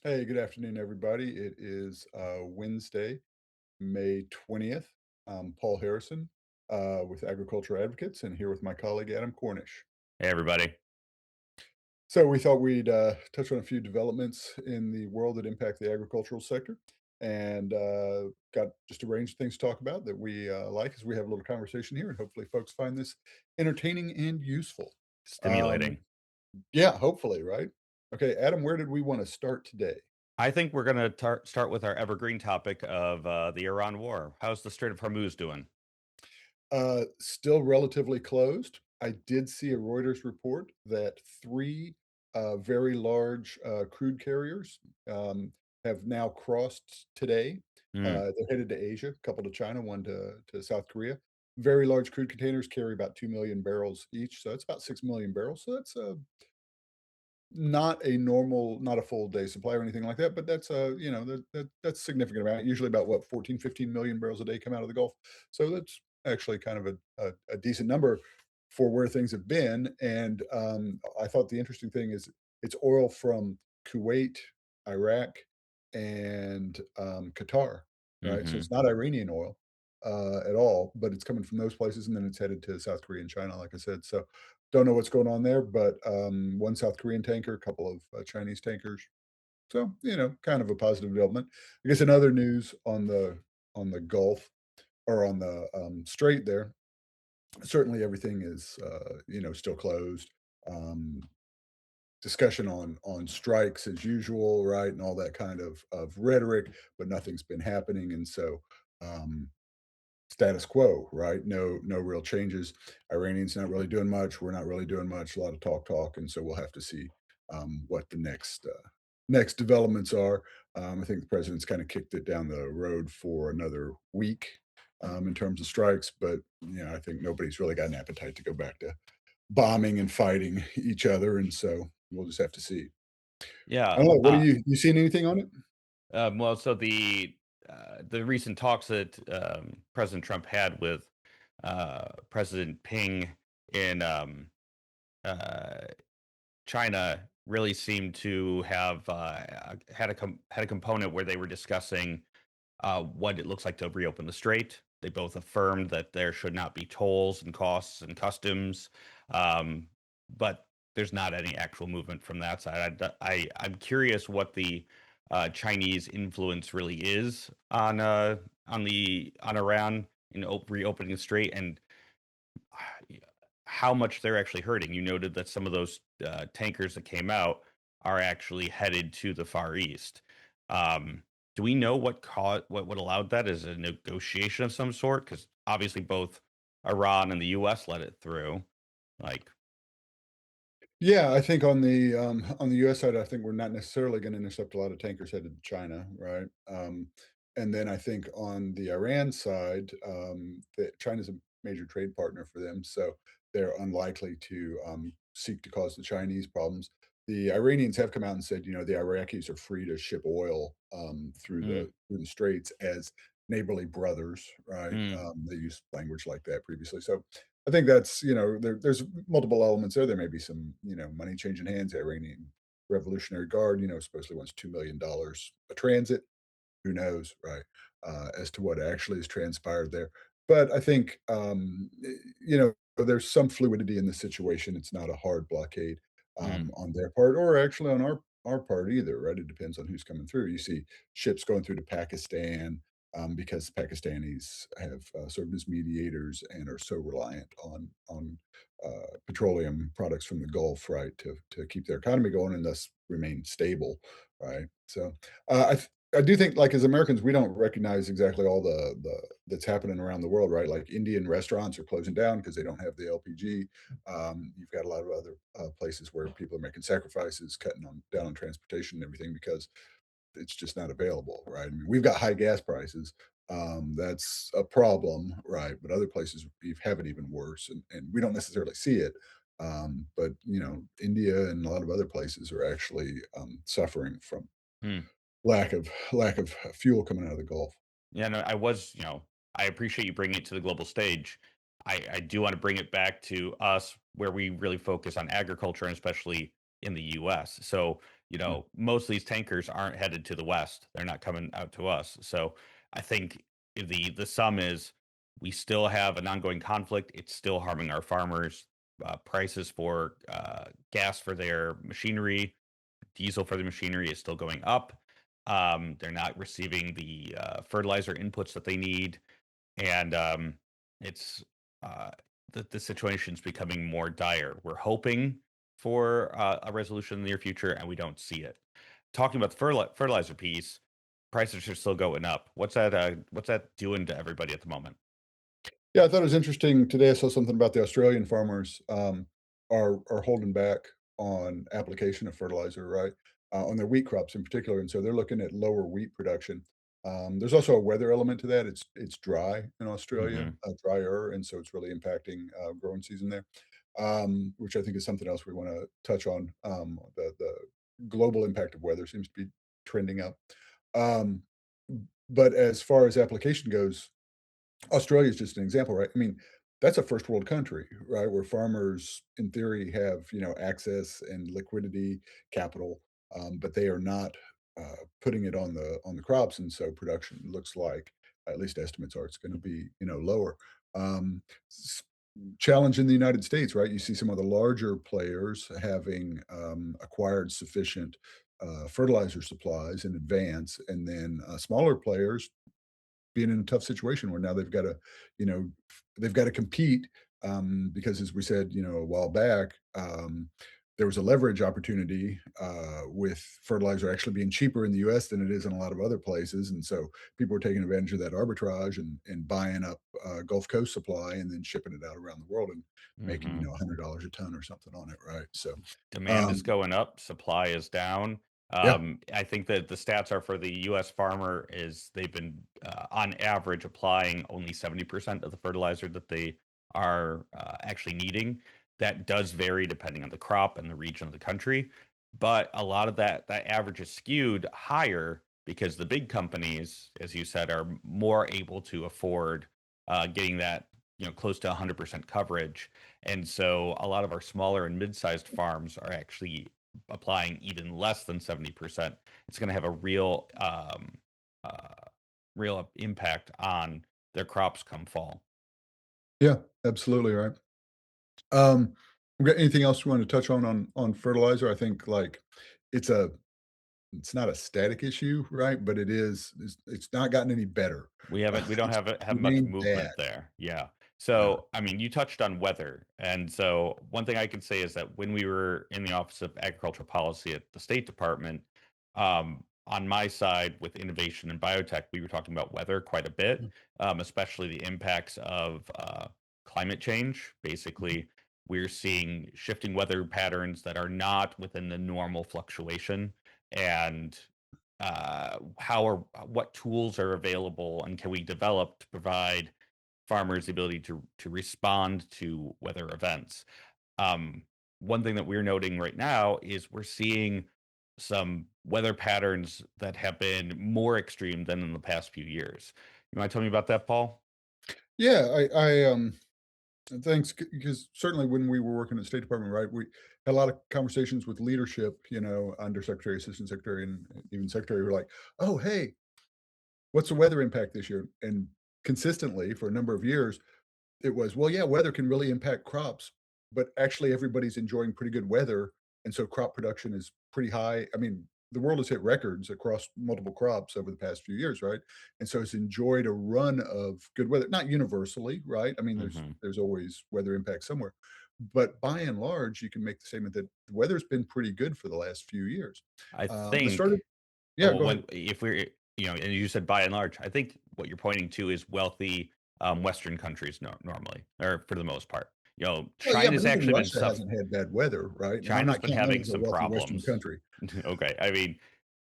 Hey, good afternoon, everybody. It is Wednesday, May 20th. I'm Paul Harrison with Agriculture Advocates and here with my colleague Adam Cornish. Hey, everybody. So, we thought we'd touch on a few developments in the world that impact the agricultural sector and got just a range of things to talk about that we like as we have a little conversation here. And hopefully, folks find this entertaining and useful. Um, Stimulating. yeah, hopefully, right? Okay, Adam, where did we want to start today? I think we're going to start with our evergreen topic of the Iran war. How's the Strait of Hormuz doing? Still relatively closed. I did see a Reuters report that 3, very large, crude carriers, have now crossed today. Mm, They're headed to Asia, a couple to China, one to South Korea. Very large crude containers carry about 2,000,000 barrels each, so that's about 6,000,000 barrels. So that's, not a full day supply or anything like that, but that's that's a significant amount. Usually about what, 14, 15,000,000 barrels a day come out of the Gulf. So that's actually kind of a decent number for where things have been. And I thought the interesting thing is it's oil from Kuwait, Iraq, and Qatar, right? So hmm. it's not Iranian oil at all, but it's coming from those places, and then it's headed to South Korea and China, like I said. So don't know what's going on there, but, one South Korean tanker, a couple of, Chinese tankers. So, kind of a positive development. I guess in other news on the Gulf or on the, Strait there, certainly everything is, still closed. Um, Discussion on strikes as usual, right, and all that kind of rhetoric, but nothing's been happening, and so, um status quo, right? No real changes. Iranians not really doing much. We're not really doing much. A lot of talk, and so we'll have to see what the next developments are. I think the president's kind of kicked it down the road for another week in terms of strikes, but I think nobody's really got an appetite to go back to bombing and fighting each other, and so we'll just have to see. I Yeah. don't know. What do you seen anything on it? Well, so the recent talks that President Trump had with President Ping in uh, China really seemed to have had a component where they were discussing what it looks like to reopen the strait. They both affirmed that there should not be tolls and costs and customs, um, but there's not any actual movement from that side. I'm curious what the Chinese influence really is on Iran in reopening the strait and how much they're actually hurting. You noted that some of those tankers that came out are actually headed to the Far East. Um, do we know what allowed that? Is it a negotiation of some sort? Because obviously both Iran and the U.S. let it through. Like, Yeah, I think on the US side, I think we're not necessarily gonna intercept a lot of tankers headed to China, right? And then I think on the Iran side, that China's a major trade partner for them, so they're unlikely to, seek to cause the Chinese problems. The Iranians have come out and said, the Iraqis are free to ship oil, through mm, the straits as neighborly brothers, right? mm, They used language like that previously, so I think that's, there's multiple elements there. There may be some, money changing hands. The Iranian Revolutionary Guard, supposedly wants $2,000,000 a transit. Who knows, right? As to what actually has transpired there. But I think, there's some fluidity in the situation. It's not a hard blockade mm, on their part, or actually on our part either, right? It depends on who's coming through. You see ships going through to Pakistan because Pakistanis have served as mediators and are so reliant on petroleum products from the Gulf, right, to keep their economy going and thus remain stable, right? So I do think, like, as Americans, we don't recognize exactly all the that's happening around the world, right? Like, Indian restaurants are closing down because they don't have the LPG. You've got a lot of other, places where people are making sacrifices, cutting on down on transportation and everything because it's just not available, right? I mean, we've got high gas prices, that's a problem, right? But other places we have it even worse, and we don't necessarily see it, but, India and a lot of other places are actually, suffering from mm. lack of fuel coming out of the Gulf. Yeah, no, I appreciate you bringing it to the global stage. I do want to bring it back to us where we really focus on agriculture and especially in the US. So Yeah. most of these tankers aren't headed to the west. They're not coming out to us. So I think the sum is we still have an ongoing conflict. It's still harming our farmers. Prices for gas for their machinery, diesel for the machinery is still going up. They're not receiving the fertilizer inputs that they need, and it's uh, the situation's becoming more dire. We're hoping for a resolution in the near future, and we don't see it. Talking about the fertilizer piece, prices are still going up. What's that doing to everybody at the moment? Yeah, I thought it was interesting today. I saw something about the Australian farmers are holding back on application of fertilizer, right? On their wheat crops in particular, and so they're looking at lower wheat production. There's also a weather element to that. It's dry in Australia, Hmm. drier, and so it's really impacting growing season there, which I think is something else we want to touch on. The global impact of weather seems to be trending up. Um, but as far as application goes, Australia is just an example, right? I mean, that's a first world country, right? Where farmers, in theory, have access and liquidity, capital, but they are not putting it on the crops, and so production looks like, at least estimates are, it's going to be lower. Um, s- Challenge in the United States, right? You see some of the larger players having acquired sufficient fertilizer supplies in advance, and then smaller players being in a tough situation where now you know, they've got to compete because, as we said, a while back, there was a leverage opportunity with fertilizer actually being cheaper in the U.S. than it is in a lot of other places, and so people were taking advantage of that arbitrage and buying up Gulf Coast supply and then shipping it out around the world and making Hmm. $100 a ton or something on it, right? So, Demand is um, going up, supply is down. yeah, I think that the stats are for the U.S. farmer is they've been on average applying only 70% of the fertilizer that they are actually needing. That does vary depending on the crop and the region of the country, but a lot of that average is skewed higher because the big companies, as you said, are more able to afford getting that close to 100% coverage, and so a lot of our smaller and mid-sized farms are actually applying even less than 70%. It's going to have a uh, real impact on their crops come fall. yeah, absolutely right. Um, we got anything else you want to touch on fertilizer? I think like it's a it's not a static issue, right? But it's not gotten any better. We don't It's have much remained bad. movement there. Yeah. Yeah. So, I mean, you touched on weather. And so one thing I can say is that when we were in the Office of Agricultural Policy at the State Department, on my side with innovation and biotech, we were talking about weather quite a bit, especially the impacts of climate change. Basically, we're seeing shifting weather patterns that are not within the normal fluctuation. And what tools are available and can we develop to provide farmers the ability to respond to weather events? Um, One thing that we're noting right now is we're seeing some weather patterns that have been more extreme than in the past few years. You want to tell me about that, Paul? Yeah, thanks because certainly when we were working at the State Department, right, we had a lot of conversations with leadership, undersecretary, assistant secretary, and even secretary were like, "Oh, hey, what's the weather impact this year?" And consistently for a number of years, it was, well, yeah, weather can really impact crops, but actually everybody's enjoying pretty good weather, and so crop production is pretty high. I mean, the world has hit records across multiple crops over the past few years, right? And so it's enjoyed a run of good weather, not universally, right? I mean, Hmm. there's always weather impact somewhere, but by and large, you can make the statement that the weather's been pretty good for the last few years. I The start of think Yeah, Oh, go ahead. when if we're and you said by and large, I think what you're pointing to is wealthy, Western countries normally, or for the most part. Well, yeah, but China's even actually been Russia hasn't had bad weather, right? And I'm China's not been counting them having as a some wealthy Western problems. country. Okay, I mean,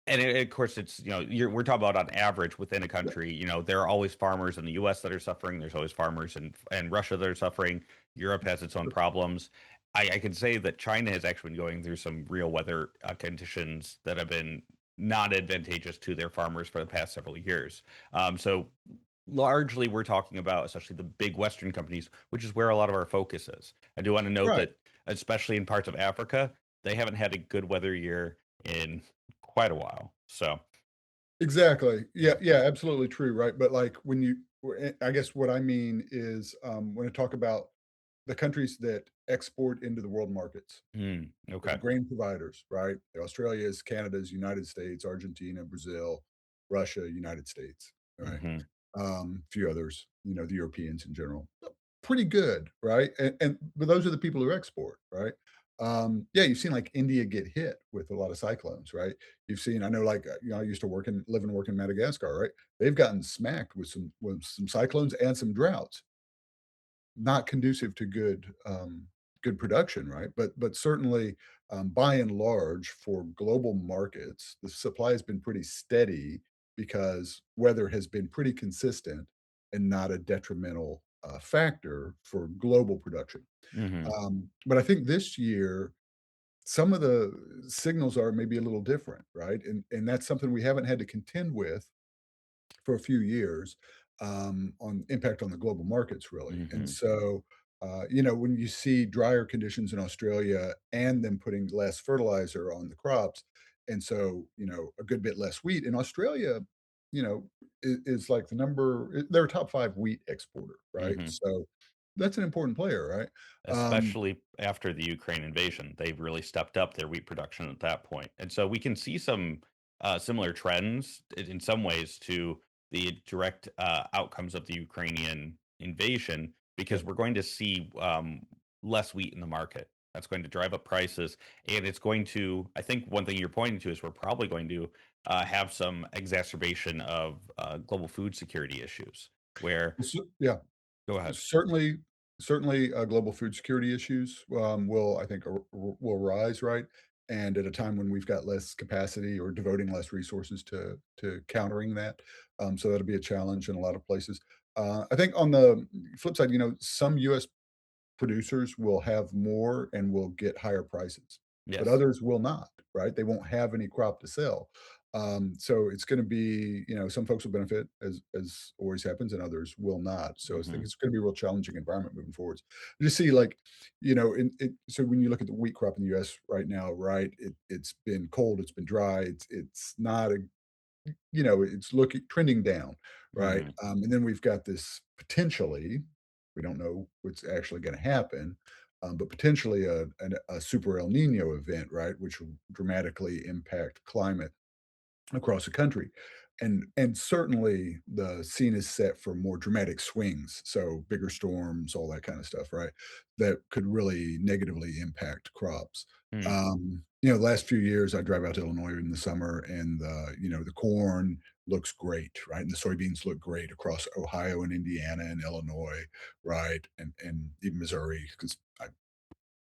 and of course, it's we're talking about on average within a Yeah, country. There are always farmers in the U.S. that are suffering. There's always farmers in Russia that are suffering. Europe has its own sure. problems. I can say that China has actually been going through some real weather conditions that have been not advantageous to their farmers for the past several years. So largely, we're talking about especially the big Western companies, which is where a lot of our focus is. I do want to note Right. that, especially in parts of Africa, they haven't had a good weather year in quite a while. So, Exactly. Yeah, yeah. yeah, absolutely true, right? But, like, when I guess what I mean is, when I talk about the countries that export into the world markets, the Okay. grain providers, right? Australia's, Canada's, United States, Argentina, Brazil, Russia, United States, right? Hmm. Few others, the Europeans in general. Pretty good, right? And but those are the people who export, right? Yeah, you've seen like India get hit with a lot of cyclones, right? You've seen, I know, like I used to live and work in Madagascar, right? They've gotten smacked with some cyclones and some droughts, not conducive to good production, right? But certainly, by and large, for global markets, the supply has been pretty steady because weather has been pretty consistent and not a detrimental factor for global production. Hmm. But I think this year, some of the signals are maybe a little different, right? And that's something we haven't had to contend with for a few years, on impact on the global markets, really. And Hmm. so, when you see drier conditions in Australia and them putting less fertilizer on the crops, and so, a good bit less wheat in Australia, is like they're a top five wheat exporter, right? Hmm. So that's an important player, right? Um, Especially after the Ukraine invasion, they've really stepped up their wheat production at that point, and so we can see some similar trends in some ways to the direct outcomes of the Ukrainian invasion, because yep. we're going to see less wheat in the market. That's going to drive up prices, and it's going to. I think one thing you're pointing to is we're probably going to have some exacerbation of global food security issues. Where Yeah. Go ahead. Certainly, global food security issues, will, I think, will rise, right? And at a time when we've got less capacity or devoting less resources to countering that, so that'll be a challenge in a lot of places. I think on the flip side, some US producers will have more and will get higher prices, but Yes. others will not, right? They won't have any crop to sell. So it's going to be, some folks will benefit as always happens, and others will not. So I think Hmm. it's going to be a real challenging environment moving forwards. You see, like, so when you look at the wheat crop in the U.S. right now, right, it's been cold, it's been dry, it's not a it's looking trending down, right? Hmm. And then we've got this potentially, we don't know what's actually going to happen, but potentially a super El Nino event, right, which will dramatically impact climate across the country. And certainly the scene is set for more dramatic swings, so bigger storms, all that kind of stuff, right? That could really negatively impact crops. The last few years I drive out to Illinois in the summer and the corn looks great, right? And the soybeans look great across Ohio and Indiana and Illinois, right? And even Missouri, because I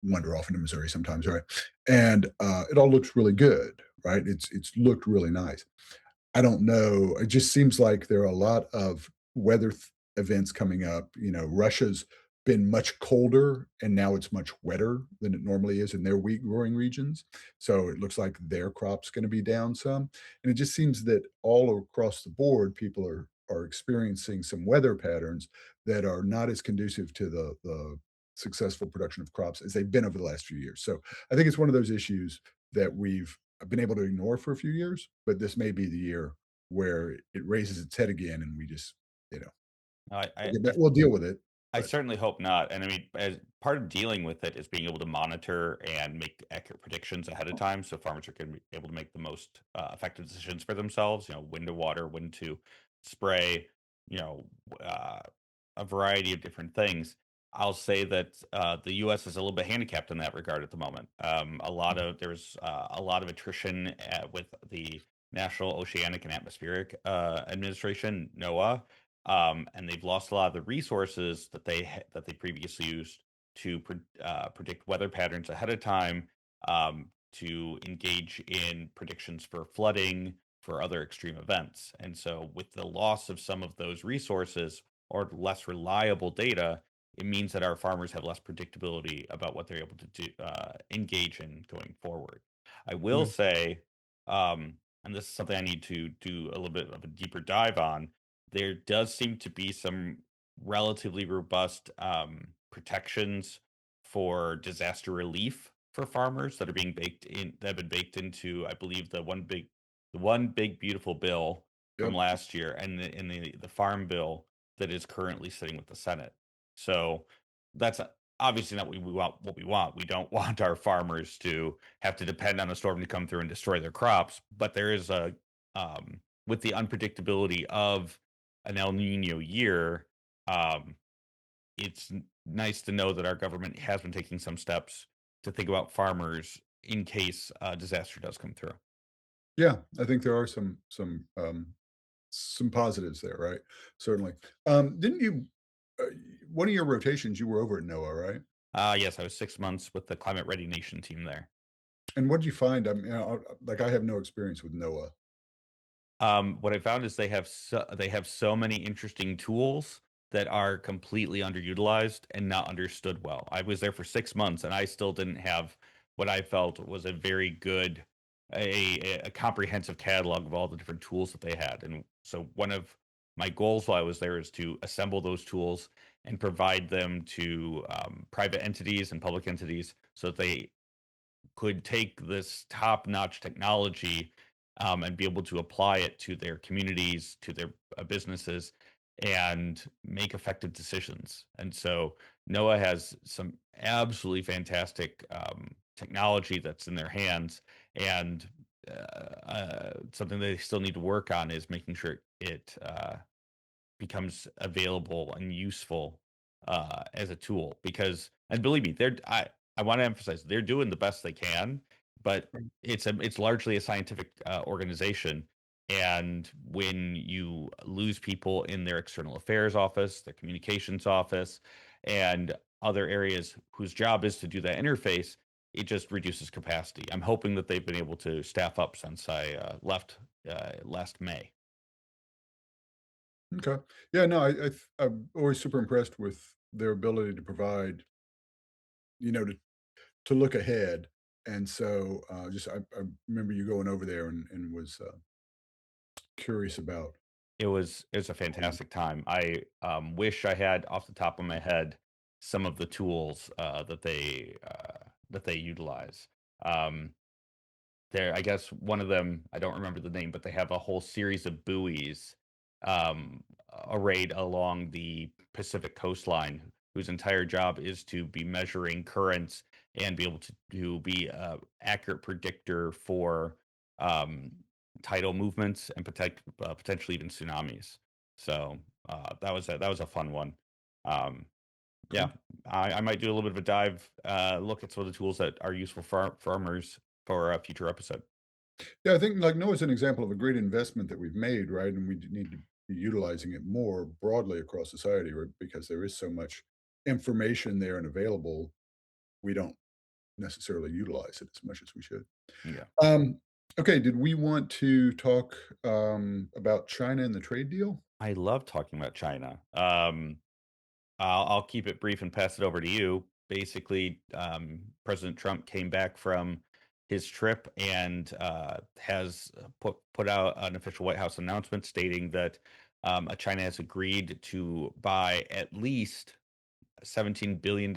wander off into Missouri sometimes, right? And it all looks really good, right? It's looked really nice. I don't know. It just seems like there are a lot of events coming up. Russia's been much colder and now it's much wetter than it normally is in their wheat growing regions. So it looks like their crop's going to be down some. And it just seems that all across the board, people are experiencing some weather patterns that are not as conducive to the successful production of crops as they've been over the last few years. So I think it's one of those issues that we've been able to ignore for a few years, but this may be the year where it raises its head again, and we just, you know, I we'll I get I back, we'll deal with it. I But certainly hope not, and I mean, as part of dealing with it is being able to monitor and make accurate predictions ahead of time, so farmers are gonna be able to make the most, effective decisions for themselves, when to water, when to spray, you know, uh, a variety of different things. I'll say that, the US is a little bit handicapped in that regard at the moment. There's, a lot of attrition, with the National Oceanic and Atmospheric, Administration, NOAA, and they've lost a lot of the resources that they previously used to predict weather patterns ahead of time, to engage in predictions for flooding, for other extreme events. And so, with the loss of some of those resources or less reliable data, it means that our farmers have less predictability about what they're able to engage in going forward. I will yeah, say, and this is something I need to do a little bit of a deeper dive on, there does seem to be some relatively robust protections for disaster relief. for farmers that are being baked in that have been baked into, I believe, the one big beautiful bill from Yep. last year and the farm bill that is currently sitting with the Senate. So that's obviously not what we want. We don't want our farmers to have to depend on a storm to come through and destroy their crops, but there is a with the unpredictability of an El Nino year, um, it's nice to know that our government has been taking some steps to think about farmers in case a disaster does come through. Yeah, I think there are some positives there, right? Certainly. Didn't you uh, one of your rotations, you were over at NOAA, right? Yes, I was 6 months with the Climate Ready Nation team there. And what did you find? I mean, like, I have no experience with NOAA. What I found is they have so many interesting tools that are completely underutilized and not understood well. I was there for 6 months, and I still didn't have what I felt was a very good a comprehensive catalog of all the different tools that they had, and so one of my goals while I was there is to assemble those tools and provide them to, private entities and public entities so that they could take this top-notch technology, and be able to apply it to their communities, to their, businesses, and make effective decisions. And so NOAA has some absolutely fantastic, technology that's in their hands, and, something they still need to work on is making sure it becomes available and useful, as a tool because and believe me, I wanna emphasize they're doing the best they can, but it's largely a scientific, organization, and when you lose people in their external affairs office, their communications office, and other areas whose job is to do that interface, it just reduces capacity. I'm hoping that they've been able to staff up since I, left, last May. Okay. Yeah, no, I'm always super impressed with their ability to provide, to look ahead. And so, just I remember you going over there and was curious about. It was a fantastic time. I, wish I had off the top of my head some of the tools, that they utilize. Um, there I guess one of them, I don't remember the name, but they have a whole series of buoys, arrayed along the Pacific coastline, whose entire job is to be measuring currents and be able to be a accurate predictor for, um, tidal movements and potentially even tsunamis. So, that was a fun one. Um, Okay. yeah, I might do a little bit of a dive, look at some of the tools that are useful for farmers for a future episode. Yeah, I think like Noah's an example of a great investment that we've made, right? And we need to be utilizing it more broadly across society, right? Because there is so much information there and available, we don't necessarily utilize it as much as we should. Yeah. Um, okay, did we want to talk about China and the trade deal? I love talking about China. I'll keep it brief and pass it over to you. Basically, President Trump came back from his trip and has put out an official White House announcement stating that China has agreed to buy at least $17 billion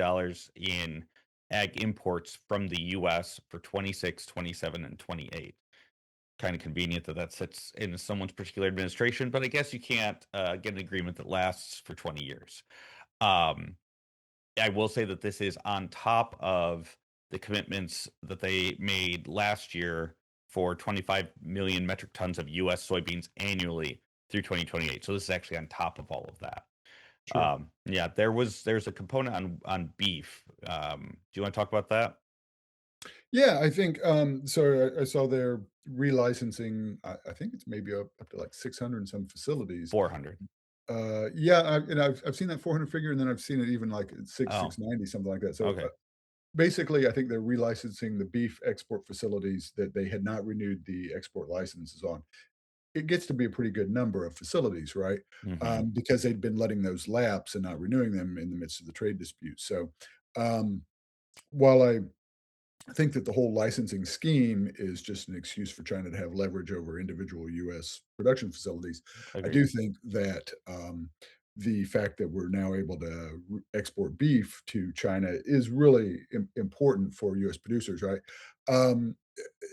in ag imports from the US for 26, 27, and 28. Kind of convenient that that sits in someone's particular administration, but I guess you can't get an agreement that lasts for 20 years. Um, I will say that this is on top of the commitments that they made last year for 25 million metric tons of US soybeans annually through 2028. So this is actually on top of all of that. Sure. Yeah, there's a component on beef. Do you want to talk about that? Yeah, I think so. I saw they're relicensing. I think it's maybe up to like 600 and some facilities. 400. Yeah, and I've seen that 400 figure, and then I've seen it even like Oh, 690, something like that. So okay. basically, I think they're relicensing the beef export facilities that they had not renewed the export licenses on. It gets to be a pretty good number of facilities, right? Hmm. Because they'd been letting those lapse and not renewing them in the midst of the trade dispute. So um, while I think that the whole licensing scheme is just an excuse for China to have leverage over individual US production facilities. I Agreed. do think that, the fact that we're now able to export beef to China is really important for U.S. producers, right? Um,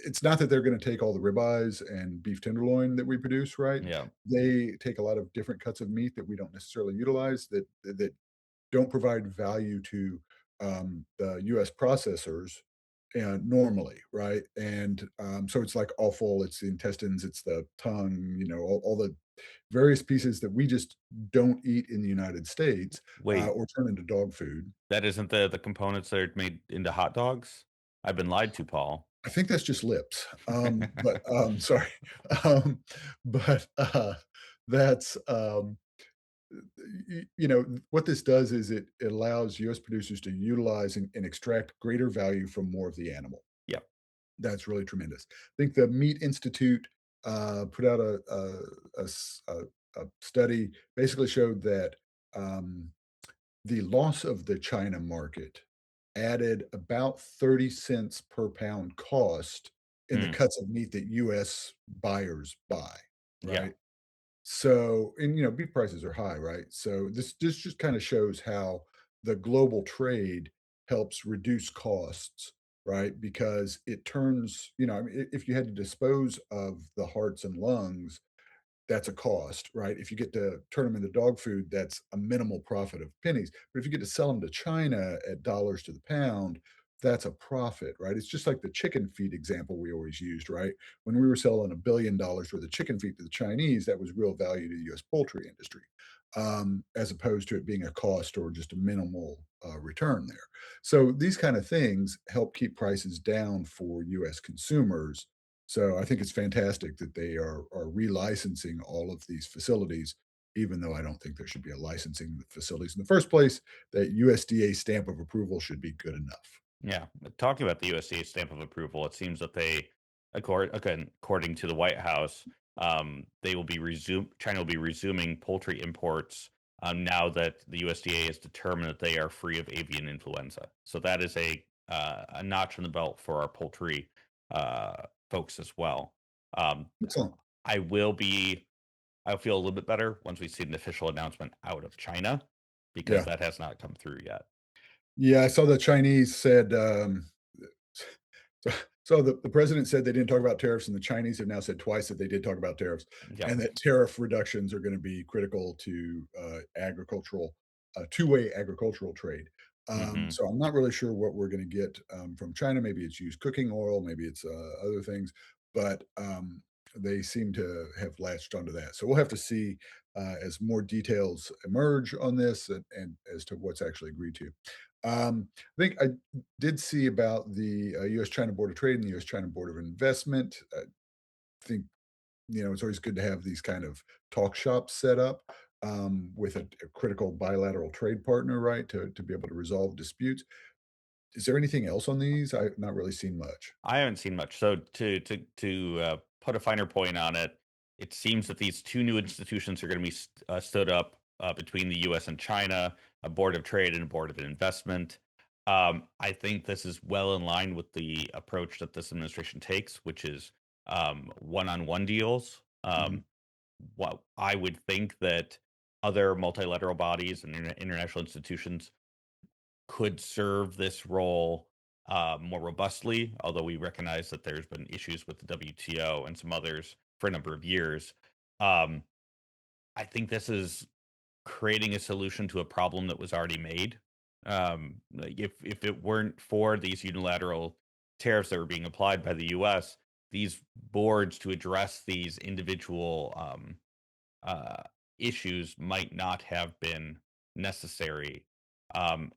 it's not that they're going to take all the ribeyes and beef tenderloin that we produce, right? Yeah. They take a lot of different cuts of meat that we don't necessarily utilize that don't provide value to the U.S. processors and normally, right? And so it's like offal, it's the intestines, it's the tongue, all the various pieces that we just don't eat in the United States Wait, or turn into dog food. that isn't the components that are made into hot dogs? I've been lied to, Paul. I think that's just lips. But sorry. Um, but that's what this does is it allows US producers to utilize and extract greater value from more of the animal. Yep. That's really tremendous. I think the Meat Institute put out a study, basically showed that um, the loss of the China market added about 30 cents per pound cost in the Mm, cuts of meat that US buyers buy, yeah. right? So, and beef prices are high, right? So this just kind of shows how the global trade helps reduce costs, right? Because it turns, I mean, if you had to dispose of the hearts and lungs, that's a cost, right? If you get to turn them into dog food, that's a minimal profit of pennies. But if you get to sell them to China at dollars to the pound, that's a profit, right? It's just like the chicken feed example we always used, right? When we were selling $1 billion worth of chicken feed to the Chinese, that was real value to the US poultry industry, as opposed to it being a cost or just a minimal return there. So these kind of things help keep prices down for US consumers. So I think it's fantastic that they are relicensing all of these facilities, even though I don't think there should be a licensing the facilities in the first place. That USDA stamp of approval should be good enough. Yeah, but talking about the USDA stamp of approval, it seems that according to the White House, they will be resume China will be resuming poultry imports now that the USDA has determined that they are free of avian influenza. So that is a notch in the belt for our poultry folks as well. Um, Excellent. I will be I'll feel a little bit better once we see an official announcement out of China because Yeah. that has not come through yet. Yeah, I saw the Chinese said, so the president said they didn't talk about tariffs, and the Chinese have now said twice that they did talk about tariffs, Yep. and that tariff reductions are gonna be critical to, two-way agricultural trade. Hmm. So I'm not really sure what we're gonna get, from China. Maybe it's used cooking oil, maybe it's, other things, but, they seem to have latched onto that. So we'll have to see, as more details emerge on this and as to what's actually agreed to. I think I did see about the U.S.-China Board of Trade and the U.S.-China Board of Investment. I think, it's always good to have these kind of talk shops set up with a critical bilateral trade partner, right, to be able to resolve disputes. Is there anything else on these? I've not really seen much. I haven't seen much. So to put a finer point on it, it seems that these two new institutions are going to be stood up between the U.S. and China, a board of trade and a board of investment. I think this is well in line with the approach that this administration takes, which is one-on-one deals. Mhm, What I would think that other multilateral bodies and international institutions could serve this role more robustly, although we recognize that there's been issues with the WTO and some others for a number of years. Um, I think this is creating a solution to a problem that was already made. Like if it weren't for these unilateral tariffs that were being applied by the U.S., these boards to address these individual uh, issues might not have been necessary.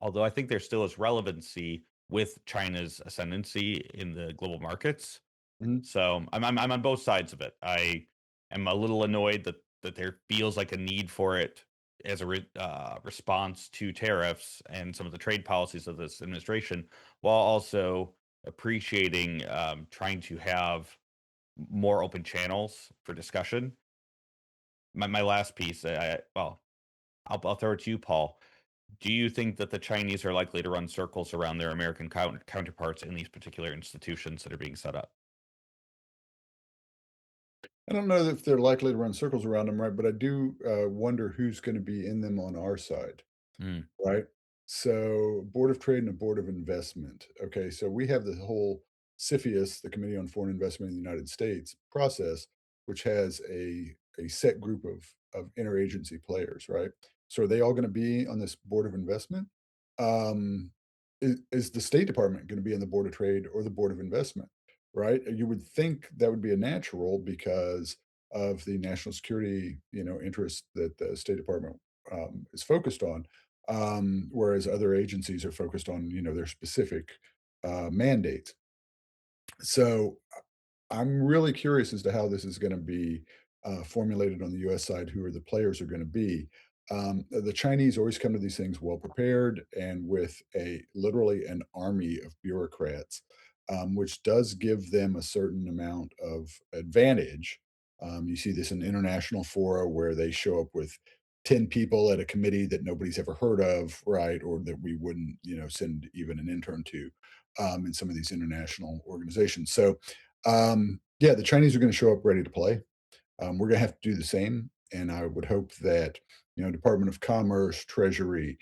Although I think there still is relevancy with China's ascendancy in the global markets. mhm. So I'm on both sides of it. I am a little annoyed that there feels like a need for it as a response to tariffs and some of the trade policies of this administration, while also appreciating trying to have more open channels for discussion. My last piece, well, I'll throw it to you, Paul. Do you think that the Chinese are likely to run circles around their American counterparts in these particular institutions that are being set up? I don't know if they're likely to run circles around them, right? But I do wonder who's going to be in them on our side. Mm, Right? So, Board of Trade and a Board of Investment. Okay, so we have the whole CFIUS, the Committee on Foreign Investment in the United States process, which has a set group of interagency players, right? So, are they all going to be on this Board of Investment? Is the State Department going to be on the Board of Trade or the Board of Investment? Right? You would think that would be a natural because of the national security, interest that the State Department is focused on, whereas other agencies are focused on their specific mandates. So I'm really curious as to how this is going to be formulated on the U.S. side. Who are the players are going to be? The Chinese always come to these things well prepared and with a literally an army of bureaucrats, which does give them a certain amount of advantage. You see this in international fora where they show up with 10 people at a committee that nobody's ever heard of, right? Or that we wouldn't, send even an intern to in some of these international organizations. So yeah, the Chinese are going to show up ready to play. We're going to have to do the same, and I would hope that Department of Commerce, Treasury,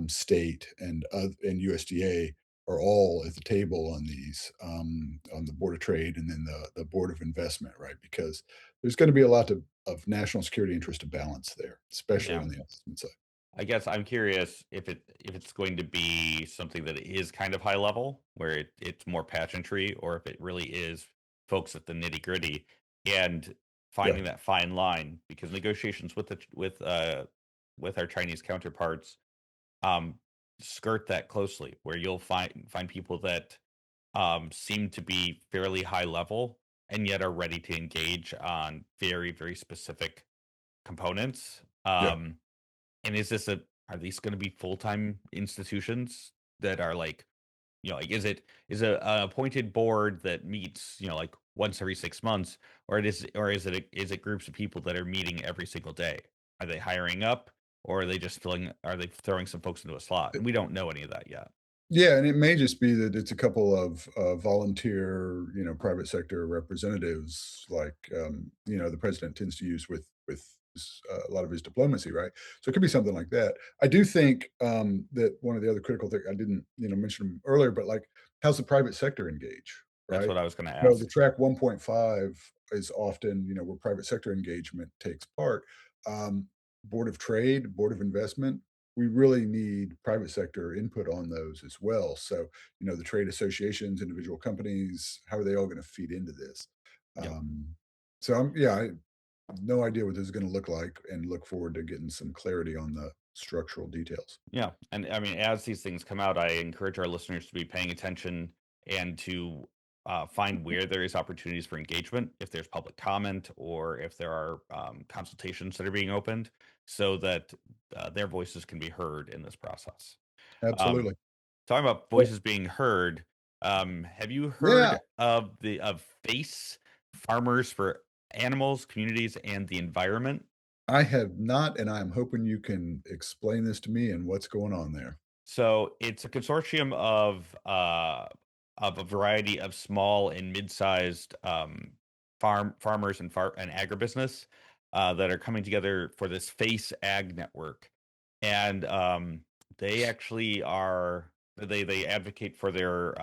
State, and USDA are all at the table on these on the Board of Trade and then the Board of Investment, right? Because there's going to be a lot of national security interest to balance there, especially yeah. on the investment side. I guess I'm curious if it's going to be something that is kind of high level, where it's more pageantry, or if it really is folks at the nitty gritty and Yeah, finding that fine line. Because negotiations with our Chinese counterparts um, skirt that closely, where you'll find people that seem to be fairly high level and yet are ready to engage on very specific components. yeah. And are these gonna be full-time institutions that are like, like, is a appointed board that meets, like, once every 6 months, or is it groups of people that are meeting every single day? Are they hiring up, or are they throwing some folks into a slot? And we don't know any of that yet. Yeah, and it may just be that it's a couple of, volunteer, private sector representatives like, the president tends to use with a lot of his diplomacy, right? So it could be something like that. I do think, that one of the other critical thing I didn't, mention 'em earlier, but, like, how's the private sector engage, That's right? what I was gonna The ask. track 1.5 is often, where private sector engagement takes part. Board of Trade, Board of Investment, we really need private sector input on those as well. So, the trade associations, individual companies, how are they all going to feed into this? Yep. Um, so, I have no idea what this is going to look like, and look forward to getting some clarity on the structural details. Yeah, and I mean, as these things come out, I encourage our listeners to be paying attention and to find where there is opportunities for engagement, if there's public comment or if there are consultations that are being opened, so that their voices can be heard in this process. Um, Absolutely. Talking about Well, voices being heard, have you yeah, heard of the of FACE, Farmers for Animals, Communities, and the Environment? I have not, and I'm hoping you can explain this to me and what's going on there. So it's a consortium of a variety of small and mid-sized farmers and agribusiness that are coming together for this Face Ag Network, and they actually are they advocate for their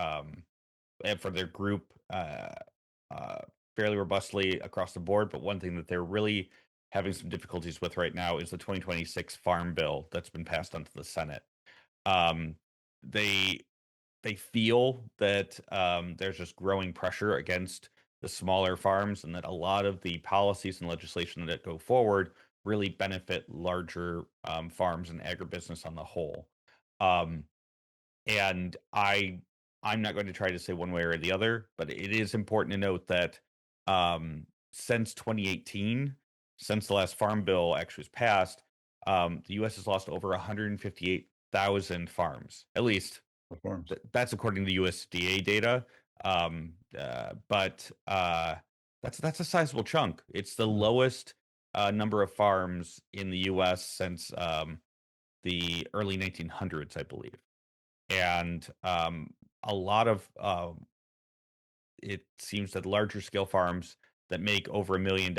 group uh, fairly robustly across the board. But one thing that they're really having some difficulties with right now is the 2026 Farm Bill that's been passed onto the Senate. um, they they feel that there's just growing pressure against the smaller farms, and that a lot of the policies and legislation that go forward really benefit larger farms and agribusiness on the whole. Um, and I'm not going to try to say one way or the other, but it is important to note that since 2018, since the last farm bill actually was passed, the U.S. has lost over 158,000 farms. At least The farms. that's according to USDA data. But that's a sizable chunk. It's the Yeah, lowest number of farms in the U.S. since the early 1900s, I believe. And a lot of it seems that larger scale farms that make over $1 million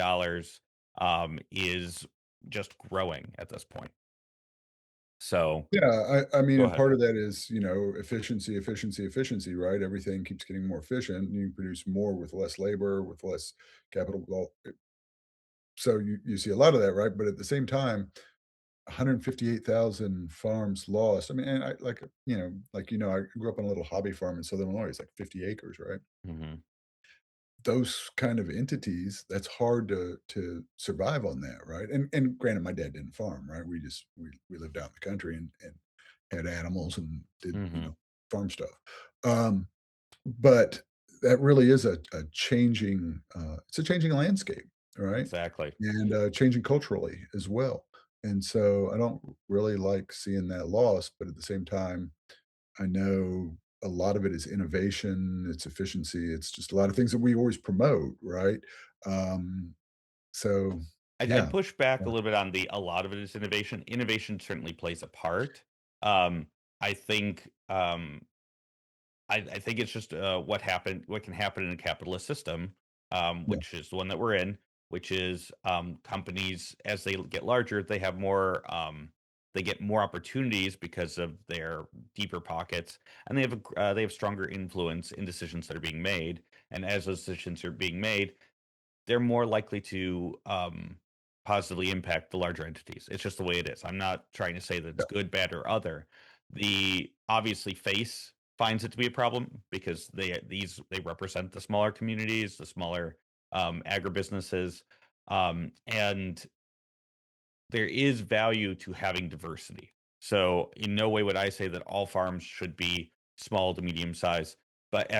is just growing at this point. So Yeah, I mean, go and ahead. part of that is, efficiency, efficiency, efficiency, right? Everything keeps getting more efficient, and you can produce more with less labor, with less capital. Well, so you see a lot of that, right? But at the same time, 158,000 farms lost. I mean, and I like, I grew up on a little hobby farm in Southern Illinois. It's like 50 acres, right? Mhm. Those kind of entities, that's hard to survive on that, right? And granted, my dad didn't farm, right? We lived out in the country and had animals and did, Mhm. farm stuff. Um, but that really is a changing, it's a changing landscape, right? Exactly. And, changing culturally as well. And so I don't really like seeing that loss, but at the same time, I know a lot of it is innovation, it's efficiency, it's just a lot of things that we always promote, right? Um, so I'd yeah, push back yeah, a little bit on the a lot of it is innovation. Innovation certainly plays a part. Um, I think, I think it's just, what can happen in a capitalist system, yeah, which is the one that we're in, which is, companies, as they get larger, they get more opportunities because of their deeper pockets, and they have stronger influence in decisions that are being made, and as those decisions are being made, they're more likely to, positively impact the larger entities. It's just the way it is. I'm not trying to say that it's yeah, good, bad, or other. The obviously face finds it to be a problem because they represent the smaller communities, the smaller agribusinesses, and there is value to having diversity. So in no way would I say that all farms should be small to medium size, but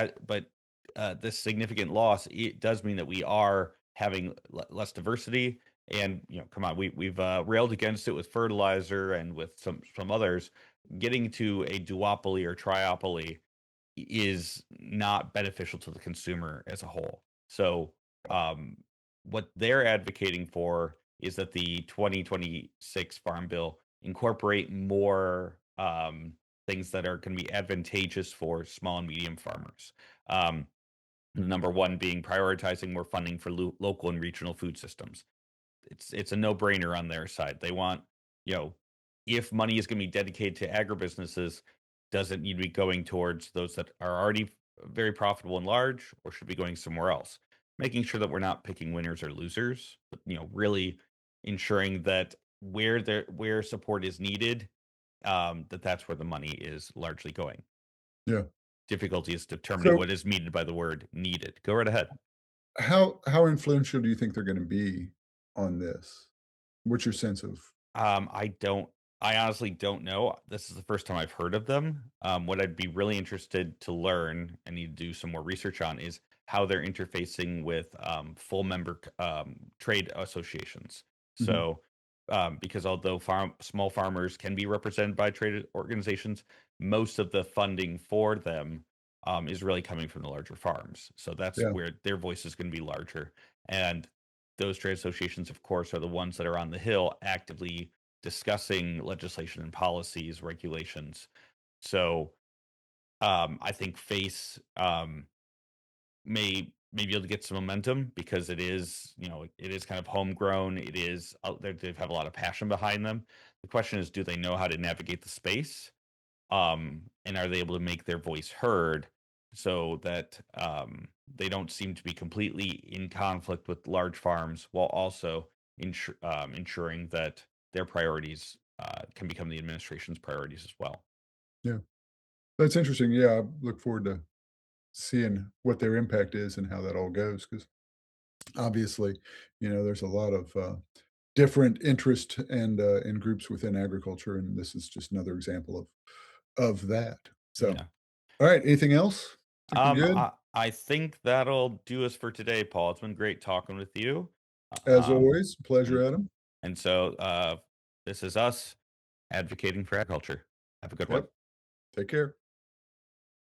this significant loss, it does mean that we are having less diversity. And come on, we've railed against it with fertilizer and with some others. Getting to a duopoly or triopoly is not beneficial to the consumer as a whole. So, um, what they're advocating for is that the 2026 Farm Bill incorporate more things that are going to be advantageous for small and medium farmers. Number one being prioritizing more funding for local and regional food systems. It's a no-brainer on their side. They want, you know, if money is gonna be dedicated to agribusinesses, does it need to be going towards those that are already very profitable and large, or should be going somewhere else? Making sure that we're not picking winners or losers, but, really ensuring that where support is needed, that's where the money is largely going. yeah. Difficulty is determining So what is needed by the word needed. Go right ahead. how influential do you think they're gonna be on this? What's your sense of I don't I honestly don't know. This is the first time I've heard of them. What I'd be really interested to learn and need to do some more research on is how they're interfacing with full member trade associations. Mhm, So, because although small farmers can be represented by trade organizations, most of the funding for them is really coming from the larger farms. So that's yeah, where their voice is going to be larger. And those trade associations, of course, are the ones that are on the Hill actively discussing legislation and policies, regulations. So I think Face may be able to get some momentum because it is kind of homegrown. It is they have a lot of passion behind them. The question is, do they know how to navigate the space? And are they able to make their voice heard so that they don't seem to be completely in conflict with large farms while also ensuring that their priorities can become the administration's priorities as well. yeah. That's interesting, yeah, I look forward to seeing what their impact is and how that all goes. Because obviously, there's a lot of, different interest and groups within agriculture, and this is just another example of that. So, Yeah. alright, anything else? Think we're Um, good? I, I think that'll do us for today, Paul. It's been great talking with you. As Um, always, pleasure, and Adam. and so this is us advocating for agriculture. Have a good one. Yep, take care.